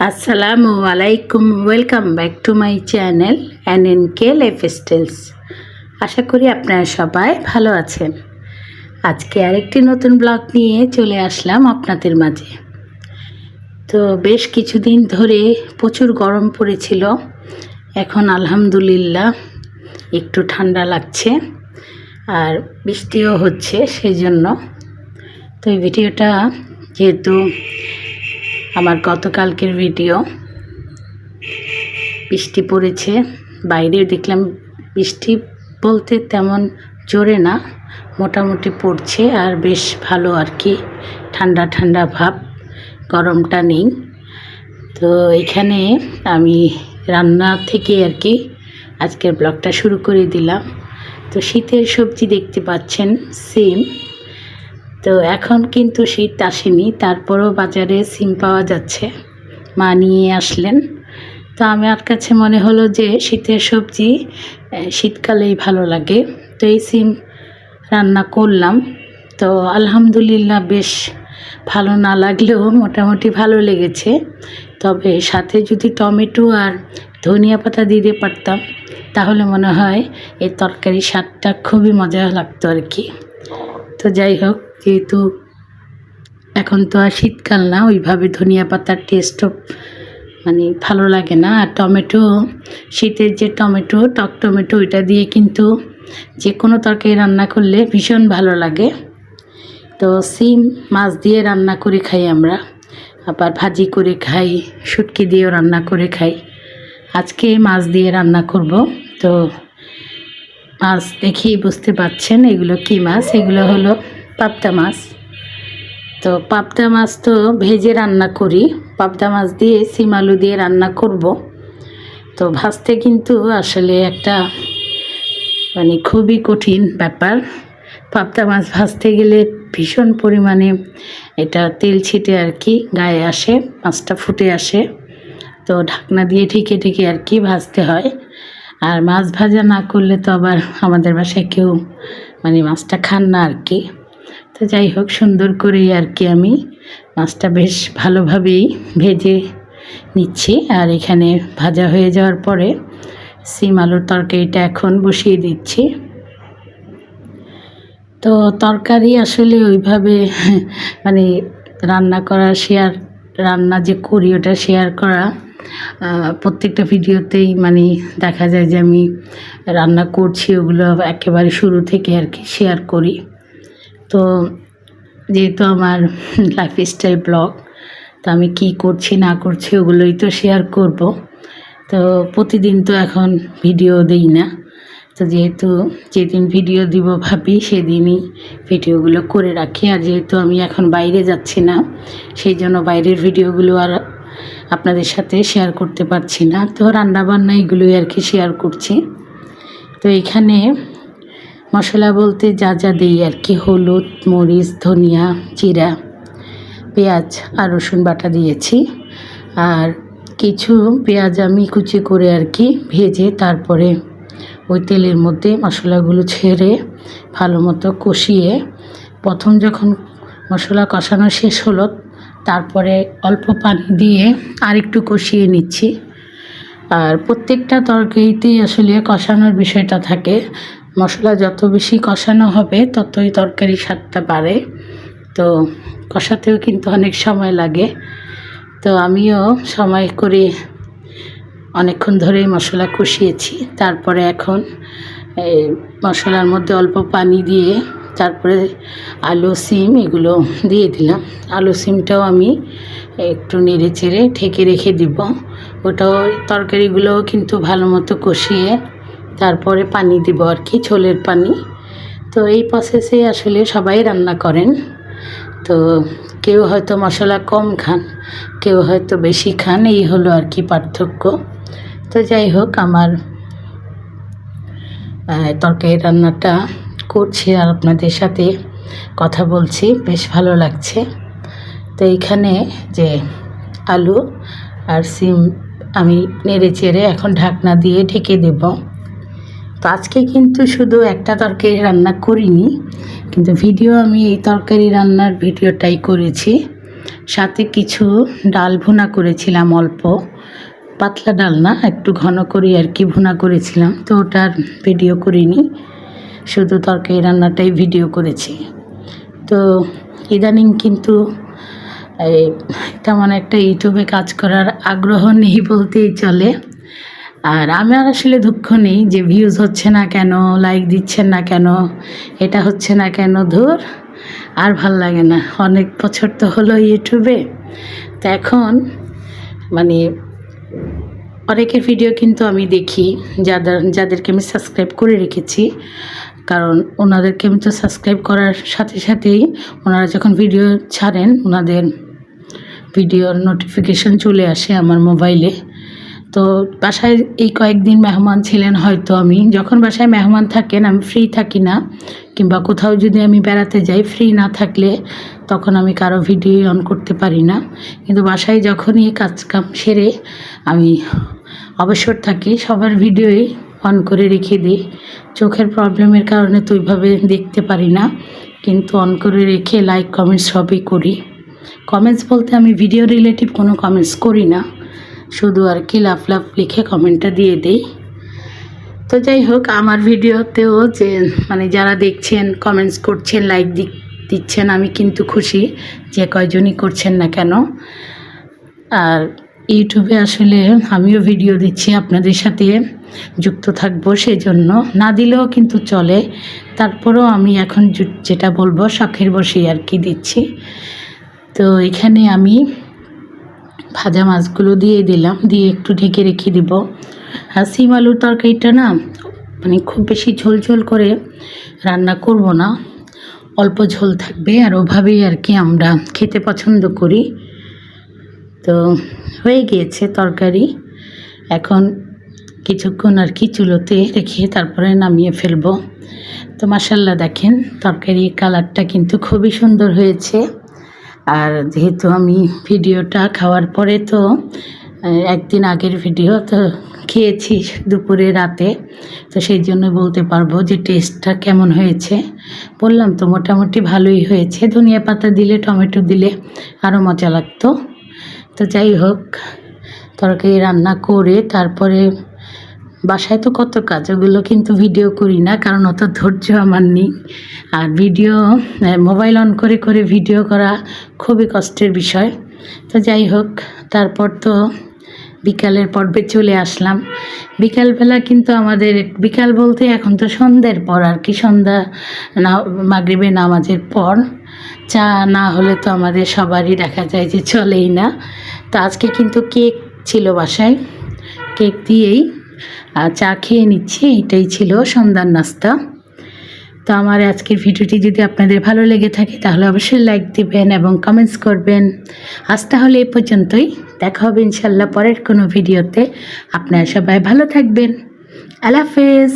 আসসালামু আলাইকুম, welcome back to my channel NNK lifestyles. আশা করি আপনারা সবাই ভালো আছেন। আজকে আরেকটি নতুন ব্লগ নিয়ে চলে আসলাম আপনাদের মাঝে। তো বেশ কিছুদিন ধরে প্রচুর গরম পড়েছিল, এখন আলহামদুলিল্লাহ একটু ঠান্ডা লাগছে আর বৃষ্টিও হচ্ছে, সেই জন্য তো এই ভিডিওটা যেহেতু আমার গতকালকের ভিডিও, বৃষ্টি পড়েছে, বাইরে দেখলাম বৃষ্টি বলতে তেমন জোরে না, মোটামুটি পড়ছে আর বেশ ভালো আর কি, ঠান্ডা ঠান্ডা ভাব, গরমটা নেই। তো এখানে আমি রান্না থেকে আর কি আজকের ব্লগটা শুরু করে দিলাম। তো শীতের সবজি দেখতে পাচ্ছেন, সিম। তো এখন কিন্তু শীত আসেনি, তারপরও বাজারে সিম পাওয়া যাচ্ছে, মা নিয়ে আসলেন। তো আমার কাছে মনে হলো যে শীতের সবজি শীতকালেই ভালো লাগে, তো এই সিম রান্না করলাম। তো আলহামদুলিল্লাহ বেশ ভালো না লাগলেও মোটামুটি ভালো লেগেছে, তবে সাথে যদি টমেটো আর ধনিয়া পাতা দিতে পারতাম তাহলে মনে হয় এই তরকারির স্বাদটা খুবই মজা লাগতো আর কি। তো যাই হোক, যেহেতু এখন তো আর শীতকাল না, ওইভাবে ধনিয়া পাতার টেস্টও মানে ভালো লাগে না। আর টমেটো, শীতের যে টমেটো, টক টমেটো, ওইটা দিয়ে কিন্তু যে কোনো তরকারি রান্না করলে ভীষণ ভালো লাগে। তো সিম মাছ দিয়ে রান্না করে খাই আমরা, আবার ভাজি করে খাই, শুটকি দিয়েও রান্না করে খাই। আজকে মাছ দিয়ে রান্না করব। তো মাছ দেখেই বুঝতে পারছেন এগুলো কী মাছ, এগুলো হলো পাবদা মাছ। তো পাবদা মাছ তো ভেজে রান্না করি, পাবদা মাছ দিয়ে সিম আলু দিয়ে রান্না করব। তো ভাজতে কিন্তু আসলে একটা মানে খুবই কঠিন ব্যাপার। পাবদা মাছ ভাজতে গেলে ভীষণ পরিমাণে এটা তেল ছিটে আর কি গায়ে আসে, মাছটা ফুটে আসে। তো ঢাকনা দিয়ে ঢেকে ঢেকে আর কি ভাজতে হয়। আর মাছ ভাজা না করলে তো আবার আমাদের বাসায় কেউ মানে মাছটা খান না আর কি। তো যাই হোক, সুন্দর করেই আর কি আমি মাছটা বেশ ভালোভাবেই ভেজে নিচ্ছি। আর এখানে ভাজা হয়ে যাওয়ার পরে সিম আলুর তরকারিটা এখন বসিয়ে দিচ্ছি। তো তরকারি আসলে ওইভাবে মানে রান্না করা, রান্না যে করি ওটা শেয়ার করা প্রত্যেকটা ভিডিওতেই মানে দেখা যায় যে আমি রান্না করছি, ওগুলো একেবারে শুরু থেকে আর কি শেয়ার করি। তো যেহেতু আমার লাইফস্টাইল ব্লগ, তো আমি কি করছি না করছি ওগুলোই তো শেয়ার করব। তো প্রতিদিন তো এখন ভিডিও দিই না, তো যেহেতু যেদিন ভিডিও দিব ভাবি সেদিনই ভিডিওগুলো করে রাখি। আর যেহেতু আমি এখন বাইরে যাচ্ছি না, সেই জন্য বাইরের ভিডিওগুলো আর আপনাদের সাথে শেয়ার করতে পারছি না। তো রান্নাবান্না এগুলোই আর কি শেয়ার করছি। তো এখানে মশলা বলতে যা যা দিই আর কি, হলুদ, মরিচ, ধনিয়া, জিরা, পেঁয়াজ আর রসুন বাটা দিয়েছি। আর কিছু পেঁয়াজ আমি কুচি করে আর কি ভেজে তারপরে ওই তেলের মধ্যে মশলাগুলো ছেড়ে ভালো মতো কষিয়ে, প্রথম যখন মশলা কষানো শেষ হলো তারপরে অল্প পানি দিয়ে আরেকটু কষিয়ে নিচ্ছি। আর প্রত্যেকটা তরকারিতেই আসলে কষানোর বিষয়টা থাকে, মশলা যত বেশি কষানো হবে ততই তরকারির স্বাদটা বাড়ে। তো কষাতেও কিন্তু অনেক সময় লাগে, তো আমিও সময় করে অনেকক্ষণ ধরেই মশলা কষিয়েছি। তারপরে এখন মশলার মধ্যে অল্প পানি দিয়ে তারপরে আলু, সিম এগুলো দিয়ে দিলাম। আলু সিমটাও আমি একটু নেড়ে চেড়ে ঢেকে রেখে দিব, ওটাও তরকারিগুলোও কিন্তু ভালো মতো কষিয়ে তারপরে পানি দিব আর কি, ঝোলের পানি। তো এই প্রসেসে আসলে সবাই রান্না করেন। তো কেউ হয়তো মশলা কম খান, কেউ হয়তো বেশি খান, এই হলো আর কি পার্থক্য। তো যাই হোক, আমার তরকারি রান্নাটা করছি আর আপনাদের সাথে কথা বলছি, বেশ ভালো লাগছে। তো এইখানে যে আলু আর সিম আমি নেড়ে চেড়ে এখন ঢাকনা দিয়ে ঢেকে দেব। তো আজকে কিন্তু শুধু একটা তরকারি রান্না করিনি, কিন্তু ভিডিও আমি এই তরকারি রান্নার ভিডিওটাই করেছি। সাথে কিছু ডাল ভুনা করেছিলাম, অল্প পাতলা ডাল না, একটু ঘন করে আর কি ভুনা করেছিলাম। তো ওটার ভিডিও করিনি, শুধু তরকারি রান্নাটাই ভিডিও করেছি। তো ইদানিং কিন্তু এই তেমন একটা ইউটিউবে কাজ করার আগ্রহ নেই বলতেই চলে। আর আমার আসলে দুঃখ নেই যে ভিউজ হচ্ছে না কেন, লাইক দিচ্ছেন না কেন, এটা হচ্ছে না কেন, ধুর আর ভাল লাগে না। অনেক বছর তো হলো ইউটিউবে, তো এখন মানে অনেকের ভিডিও কিন্তু আমি দেখি, যাদেরকে আমি সাবস্ক্রাইব করে রেখেছি, কারণ ওনাদেরকে আমি তো সাবস্ক্রাইব করার সাথে সাথেই ওনারা যখন ভিডিও ছাড়েন ওনাদের ভিডিওর নোটিফিকেশন চলে আসে আমার মোবাইলে। তো বাসায় এই কয়েকদিন মেহমান ছিলেন, হয়তো আমি যখন বাসায় মেহমান থাকেন আমি ফ্রি থাকি না, কিংবা কোথাও যদি আমি বেড়াতে যাই ফ্রি না থাকলে তখন আমি কারো ভিডিও অন করতে পারি না। কিন্তু বাসায় যখনই কাজ কাম সেরে আমি অবসর থাকি সবার ভিডিওই অন করে রেখে দিই। চোখের প্রবলেমের কারণে তো ওইভাবে দেখতে পারি না, কিন্তু অন করে রেখে লাইক কমেন্টস সবই করি। কমেন্টস বলতে আমি ভিডিও রিলেটিভ কোনো কমেন্টস করি না, শুধু আর কি লাফ লাফ লিখে কমেন্টটা দিয়ে দেই। তো যাই হোক, আমার ভিডিওতেও যে মানে যারা দেখছেন, কমেন্টস করছেন, লাইক দিচ্ছেন, আমি কিন্তু খুশি, যে কয়জনই করছেন না কেন। আর ইউটিউবে আসলে আমিও ভিডিও দিচ্ছি, আপনাদের সাথে যুক্ত থাকবো, সেজন্য না দিলেও কিন্তু চলে। তারপরেও আমি এখন যেটা বলবো শখের বসেই আর কি দিচ্ছি। তো এখানে আমি ভাজা মাছগুলো দিয়ে দিলাম, দিয়ে একটু ঢেকে রেখে দিব। আর সিম আলুর তরকারিটা না মানে খুব বেশি ঝোল ঝোল করে রান্না করব না, অল্প ঝোল থাকবে, আর ওভাবেই আর কি আমরা খেতে পছন্দ করি। তো হয়ে গিয়েছে তরকারি, এখন কিছুক্ষণ আর কি চুলোতে রেখে তারপরে নামিয়ে ফেলবো। তো মাশাআল্লাহ দেখেন তরকারির কালারটা কিন্তু খুবই সুন্দর হয়েছে। আর যেহেতু আমি ভিডিওটা খাওয়ার পরে তো একদিন আগের ভিডিও তো খেয়েছি দুপুরে রাতে, তো সেই জন্য বলতে পারবো যে টেস্টটা কেমন হয়েছে। বললাম তো মোটামুটি ভালোই হয়েছে, ধনিয়া পাতা দিলে, টমেটো দিলে আরও মজা লাগতো। তো যাই হোক, তরকারি রান্না করে তারপরে বাসায় তো কত কাজ, ওগুলো কিন্তু ভিডিও করি না, কারণ অত ধৈর্য আমার নেই। আর ভিডিও মোবাইল অন করে করে ভিডিও করা খুবই কষ্টের বিষয়। তো যাই হোক, তারপর তো বিকালের পর্বে চলে আসলাম। বিকালবেলা কিন্তু আমাদের, বিকাল বলতে এখন তো সন্ধ্যের পর আর কি, সন্ধ্যা না মাগরিবের নামাজের পর চা না হলে তো আমাদের সবারই দেখা যায় যে চলেই না। তো আজকে কিন্তু কেক ছিল বাসায়, কেক দিয়েই চা খেয়ে নিচ্ছি, এটাই ছিল সন্ধ্যার নাস্তা। তো আমার আজকের ভিডিওটি যদি আপনাদের ভালো লেগে থাকে তাহলে অবশ্যই লাইক দিবেন এবং কমেন্টস করবেন। আজ তাহলে এই পর্যন্তই, দেখা হবে ইনশাল্লাহ পরের কোনো ভিডিওতে। আপনারা সবাই ভালো থাকবেন, আল্লাহ হাফেজ।